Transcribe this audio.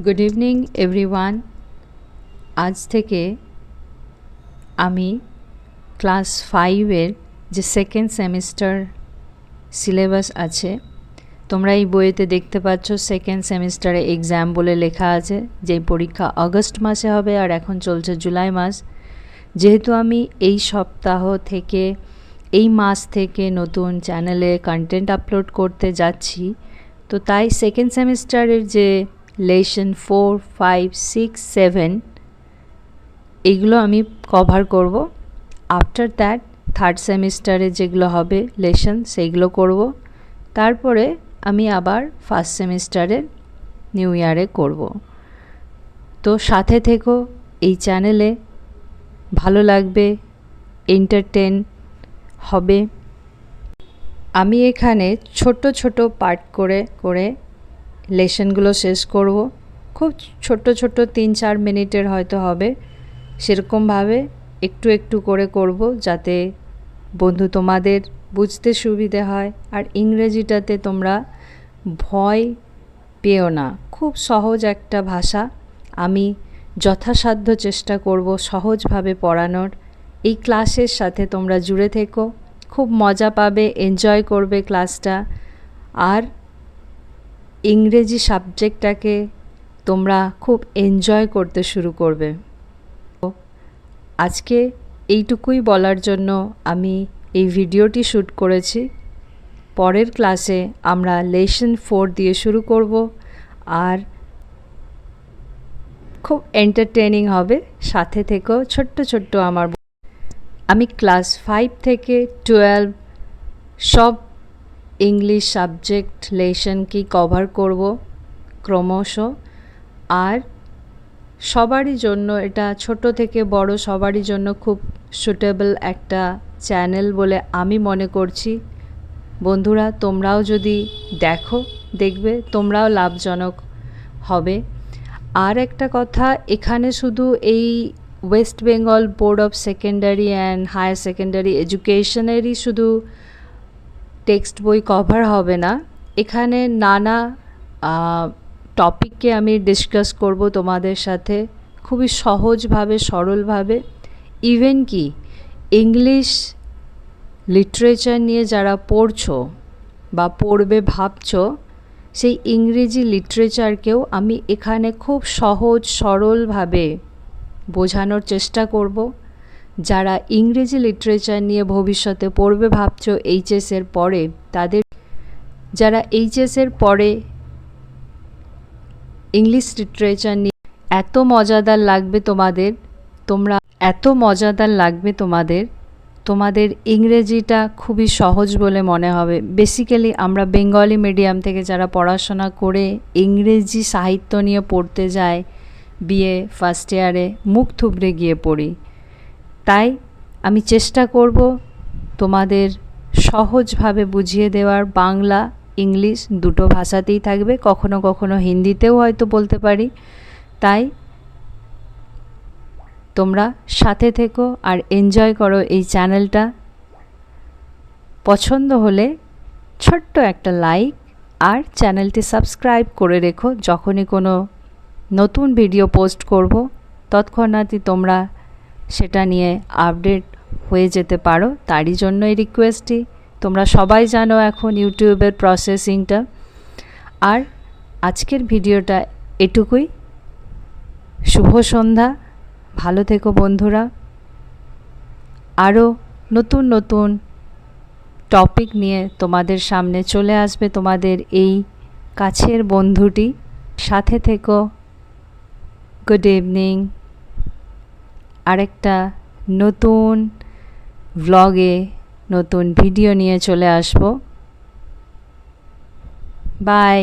Good evening everyone. আজ থেকে আমি ক্লাস 5-এর যে সেকেন্ড সেমিস্টার সিলেবাস আছে, তোমরা এই বইয়েতে দেখতে পাচ্ছ সেকেন্ড সেমিস্টারে এক্সাম বলে লেখা আছে, যেই পরীক্ষা আগস্ট মাসে হবে আর এখন চলছে জুলাই মাস। যেহেতু আমি এই সপ্তাহ থেকে এই মাস থেকে নতুন চ্যানেলে কন্টেন্ট আপলোড করতে যাচ্ছি, তো তাই সেকেন্ড সেমিস্টারের যে লেসন 4, 5, 6, 7 এইগুলো আমি কভার করব। আফটার দ্যাট থার্ড সেমিস্টারে যেগুলো হবে লেসন সেইগুলো করব। তারপরে আমি আবার ফার্স্ট সেমিস্টারের নিউ ইয়ারে করব। তো সাথে থেকো এই চ্যানেলে, ভালো লাগবে, এন্টারটেন হবে। আমি এখানে ছোট ছোট পার্ট করে করে লেসনগুলো শেষ করব। খুব ছোট ছোট 3-4 মিনিটের হয়তো হবে, সেরকমভাবে একটু একটু করে করব, যাতে বন্ধু তোমাদের বুঝতে সুবিধে হয়। আর ইংরেজিটাতে তোমরা ভয় পেও না, খুব সহজ একটা ভাষা। আমি যথাসাধ্য চেষ্টা করব সহজভাবে পড়ানোর। এই ক্লাসের সাথে তোমরা জুড়ে থেকো, খুব মজা পাবে, এনজয় করবে ক্লাসটা। আর ইংরেজি সাবজেক্টটাকে তোমরা খুব এনজয় করতে শুরু করবে। আজকে এইটুকুই বলার জন্য আমি এই ভিডিওটি শ্যুট করেছি। পরের ক্লাসে আমরা লেসন 4 দিয়ে শুরু করব, আর খুব এন্টারটেনিং হবে। সাথে থেকেও ছোট্ট ছোট্ট আমি ক্লাস 5 থেকে 12 সব ইংলিশ সাবজেক্ট লেসন কি কভার করব ক্রমশ। আর সবারই জন্য এটা, ছোট থেকে বড় সবারই জন্য খুব সুটেবল একটা চ্যানেল বলে আমি মনে করছি। বন্ধুরা, তোমরাও যদি দেখবে তোমরাও লাভজনক হবে। আর একটা কথা, এখানে শুধু এই West Bengal board of secondary and higher secondary এডুকেশনেরই শুধু টেক্সট বই কভার হবে না, এখানে নানা টপিককে আমি ডিসকাস করব তোমাদের সাথে খুবই সহজভাবে, সরলভাবে। ইভেন কি ইংলিশ লিটারেচার নিয়ে যারা পড়ছো বা পড়বে ভাবছো, সেই ইংরেজি লিটারেচারকেও আমি এখানে খুব সহজ সরলভাবে বোঝানোর চেষ্টা করব। যারা ইংরেজি লিটারেচার নিয়ে ভবিষ্যতে পড়বে ভাবছো এইচএসের পরে, যারা এইচএসের পরে ইংলিশ লিটারেচার নিয়ে এত মজাদার লাগবে তোমাদের ইংরেজিটা খুবই সহজ বলে মনে হবে। বেসিক্যালি আমরা বেঙ্গলি মিডিয়াম থেকে যারা পড়াশোনা করে ইংরেজি সাহিত্য নিয়ে পড়তে যাই, বিএ ফার্স্ট ইয়ারে মুখ থুবড়ে গিয়ে পড়ি। তাই আমি চেষ্টা করব তোমাদের সহজভাবে বুঝিয়ে দেওয়ার। বাংলা ইংলিশ দুটো ভাষাতেই থাকবে, কখনো কখনো হিন্দিতেও হয়তো বলতে পারি। তাই তোমরা সাথে থেকো আর এনজয় করো এই চ্যানেলটা। পছন্দ হলে ছোট্ট একটা লাইক আর চ্যানেলটি সাবস্ক্রাইব করে রেখো। যখনই কোনো নতুন ভিডিও পোস্ট করব তৎক্ষণাৎই তোমরা সেটা নিয়ে আপডেট হয়ে যেতে পারো, তারই জন্য এই রিকোয়েস্টটি। তোমরা সবাই জানো এখন ইউটিউবের প্রসেসিংটা। আর আজকের ভিডিওটা এটুকুই। শুভ সন্ধ্যা, ভালো থেকো বন্ধুরা। আরও নতুন নতুন টপিক নিয়ে তোমাদের সামনে চলে আসবে তোমাদের এই কাছের বন্ধুটি। সাথে থেকো। Good evening. আরেকটা নতুন ভ্লগে নতুন ভিডিও নিয়ে চলে আসবো। বাই।